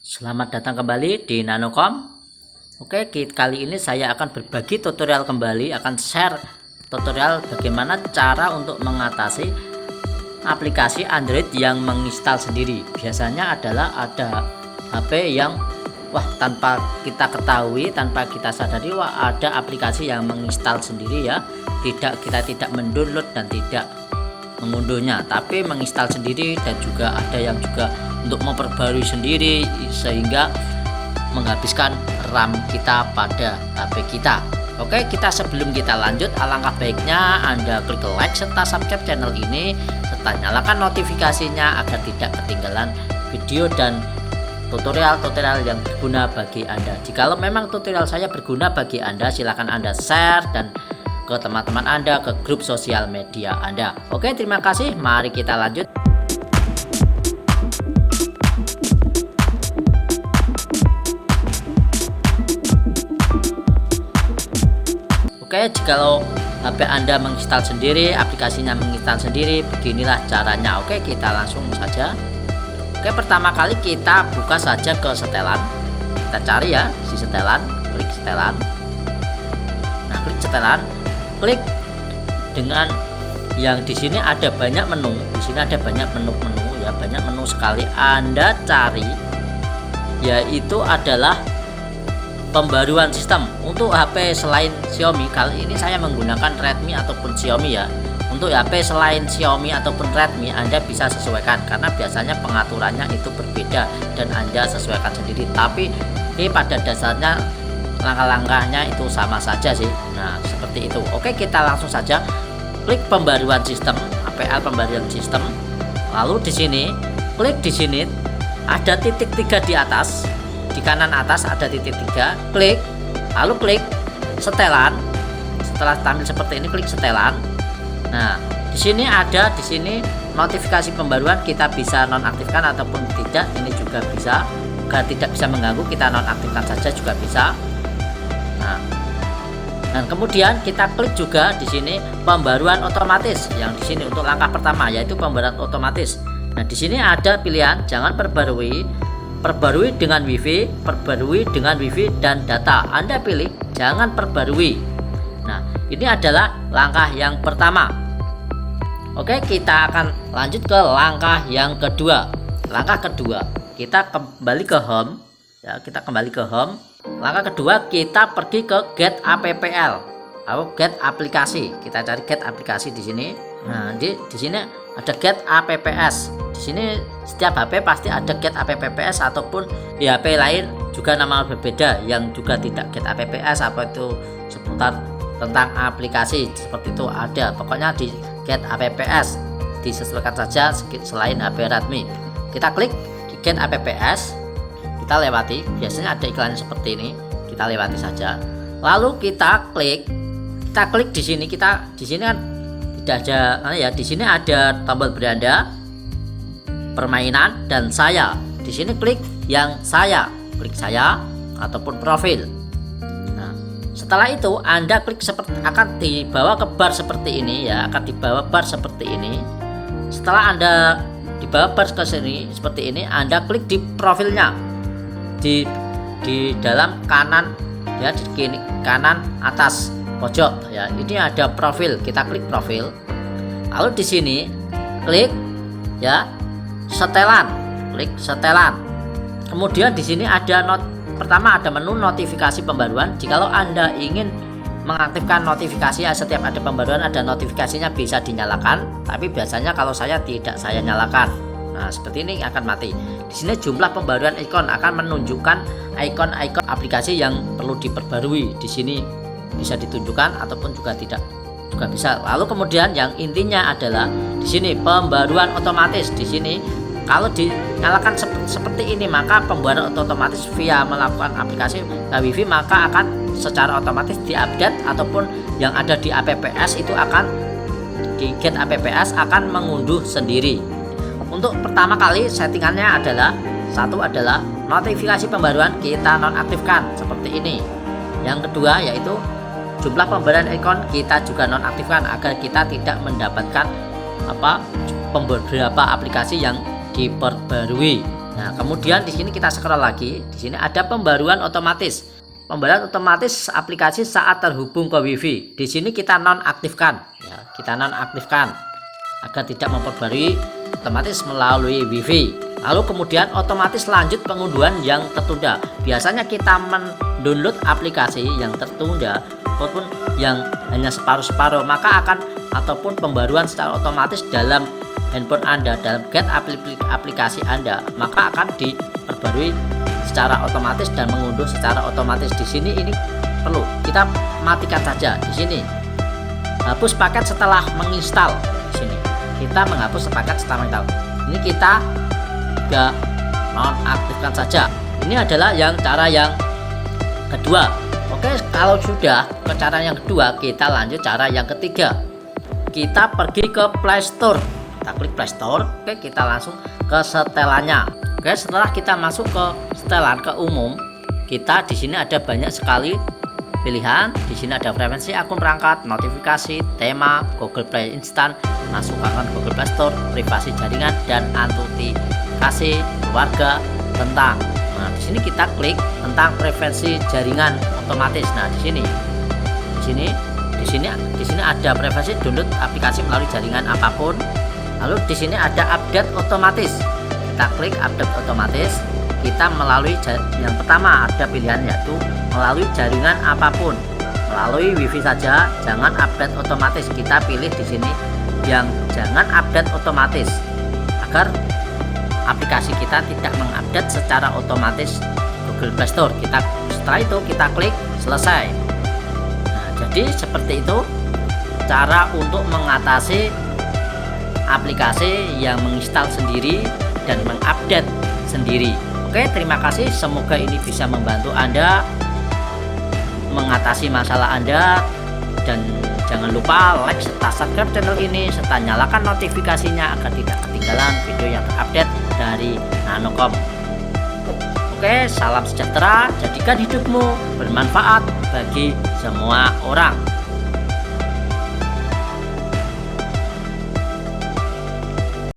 Selamat datang kembali di Nanocom. Oke, kali ini saya akan berbagi tutorial kembali, akan share tutorial bagaimana cara untuk mengatasi aplikasi Android yang menginstal sendiri. Biasanya adalah ada HP yang tanpa kita ketahui, tanpa kita sadari, ada aplikasi yang menginstal sendiri ya. Kita tidak mendownload dan tidak mengunduhnya, tapi menginstal sendiri, dan juga ada yang juga untuk memperbarui sendiri sehingga menghabiskan RAM kita pada HP kita. Oke, sebelum kita lanjut, alangkah baiknya Anda klik like serta subscribe channel ini serta nyalakan notifikasinya agar tidak ketinggalan video dan tutorial-tutorial yang berguna bagi Anda. Jikalau memang tutorial saya berguna bagi Anda, silakan Anda share dan ke teman-teman Anda, ke grup sosial media Anda. Oke, terima kasih. Mari kita lanjut. Oke, jikalau HP Anda menginstal sendiri, aplikasinya menginstal sendiri, beginilah caranya. Oke, kita langsung saja. Oke, pertama kali kita buka saja ke setelan. Kita cari ya, si setelan, klik setelan. Nah, klik setelan, klik dengan yang di sini ada banyak menu. Di sini ada banyak menu-menu ya, banyak menu sekali. Anda cari yaitu adalah pembaruan sistem untuk HP selain Xiaomi. Kali ini saya menggunakan Redmi ataupun Xiaomi ya. Untuk HP selain Xiaomi ataupun Redmi, Anda bisa sesuaikan karena biasanya pengaturannya itu berbeda dan Anda sesuaikan sendiri. Tapi ini pada dasarnya langkah-langkahnya itu sama saja sih. Nah, seperti itu. Oke, kita langsung saja klik pembaruan sistem, APL pembaruan sistem. Lalu di sini, klik di sini ada titik 3 di atas. Di kanan atas ada titik 3, klik, lalu klik setelan. Setelah tampil seperti ini, klik setelan. Nah, di sini ada notifikasi pembaruan, kita bisa nonaktifkan ataupun tidak. Ini juga bisa. Jika tidak bisa mengganggu, kita nonaktifkan saja juga bisa. Nah, dan kemudian kita klik juga di sini pembaruan otomatis. Yang di sini untuk langkah pertama yaitu pembaruan otomatis. Nah, di sini ada pilihan jangan perbarui dengan WiFi, perbarui dengan WiFi dan data. Anda pilih jangan perbarui. Nah, ini adalah langkah yang pertama. Oke, kita akan lanjut ke langkah yang kedua. Langkah kedua, kita kembali ke home ya, kita kembali ke home. Langkah kedua, kita pergi ke get appl atau get aplikasi. Kita cari get aplikasi di sini. Nah, di sini ada get apps. Di sini setiap HP pasti ada get apps ataupun di HP lain juga nama berbeda yang juga tidak get apps, apa itu seputar tentang aplikasi seperti itu ada. Pokoknya di get apps disesuaikan saja selain HP Redmi. Kita klik di get apps. Kita lewati, biasanya ada iklan seperti ini, kita lewati saja. Lalu kita klik di sini. Di sini kan tidak ada ya, di sini ada tombol beranda, permainan dan saya. Di sini klik yang saya, klik saya ataupun profil. Nah, setelah itu Anda klik akan dibawa ke bar seperti ini ya, akan dibawa bar seperti ini. Setelah Anda dibawa bar ke sini seperti ini, Anda klik di profilnya. Di dalam kanan ya, di kanan atas pojok ya, ini ada profil. Kita klik profil. Lalu di sini klik ya setelan, klik setelan. Kemudian di sini ada pertama ada menu notifikasi pembaruan. Jikalau Anda ingin mengaktifkan notifikasi ya, setiap ada pembaruan ada notifikasinya bisa dinyalakan, tapi biasanya kalau saya tidak saya nyalakan. Nah, seperti ini akan mati. Di sini jumlah pembaruan ikon akan menunjukkan ikon-ikon aplikasi yang perlu diperbarui. Di sini bisa ditunjukkan ataupun juga tidak, juga bisa. Lalu kemudian yang intinya adalah di sini pembaruan otomatis. Di sini kalau dinyalakan seperti ini, maka pembaruan otomatis via melakukan aplikasi WiFi, maka akan secara otomatis diupdate ataupun yang ada di apps itu akan di get apps akan mengunduh sendiri. Untuk pertama kali settingannya adalah satu adalah notifikasi pembaruan kita nonaktifkan seperti ini. Yang kedua yaitu jumlah pembaruan ikon kita juga nonaktifkan agar kita tidak mendapatkan beberapa aplikasi yang diperbarui. Nah, kemudian di sini kita scroll lagi. Di sini ada pembaruan otomatis. Pembaruan otomatis aplikasi saat terhubung ke WiFi. Di sini kita nonaktifkan, ya, kita nonaktifkan agar tidak memperbarui otomatis melalui WiFi. Lalu kemudian otomatis lanjut pengunduhan yang tertunda. Biasanya kita mendownload aplikasi yang tertunda ataupun yang hanya separuh-separuh, maka akan ataupun pembaruan secara otomatis dalam handphone Anda, dalam get aplikasi Anda, maka akan diperbarui secara otomatis dan mengunduh secara otomatis. Di sini ini perlu kita matikan saja. Di sini hapus paket setelah menginstal. Di sini kita menghapus paket setelah menginstal. Ini kita juga nonaktifkan saja. Ini adalah cara yang kedua. Oke, kalau sudah ke cara yang kedua, kita lanjut cara yang ketiga. Kita pergi ke Play Store. Kita klik Play Store. Oke, kita langsung ke setelannya. Oke, setelah kita masuk ke setelan ke umum, kita di sini ada banyak sekali pilihan. Di sini ada preferensi akun perangkat, notifikasi, tema, Google Play Instan, masuk akun Google Play Store, privasi jaringan, dan autentikasi keluarga tentang. Nah, di sini kita klik tentang preferensi jaringan otomatis. Nah, di sini ada preferensi download aplikasi melalui jaringan apapun. Lalu di sini ada update otomatis. Kita klik update otomatis. Kita melalui yang pertama ada pilihan yaitu melalui jaringan apapun. Melalui WiFi saja, jangan update otomatis. Kita pilih di sini yang jangan update otomatis agar aplikasi kita tidak mengupdate secara otomatis Google Play Store. Setelah itu kita klik selesai. Nah, jadi seperti itu cara untuk mengatasi aplikasi yang menginstal sendiri dan mengupdate sendiri. Oke, terima kasih. Semoga ini bisa membantu Anda mengatasi masalah Anda, dan jangan lupa like serta subscribe channel ini serta nyalakan notifikasinya agar tidak ketinggalan video yang terupdate dari Nanokom. Oke, salam sejahtera, jadikan hidupmu bermanfaat bagi semua orang.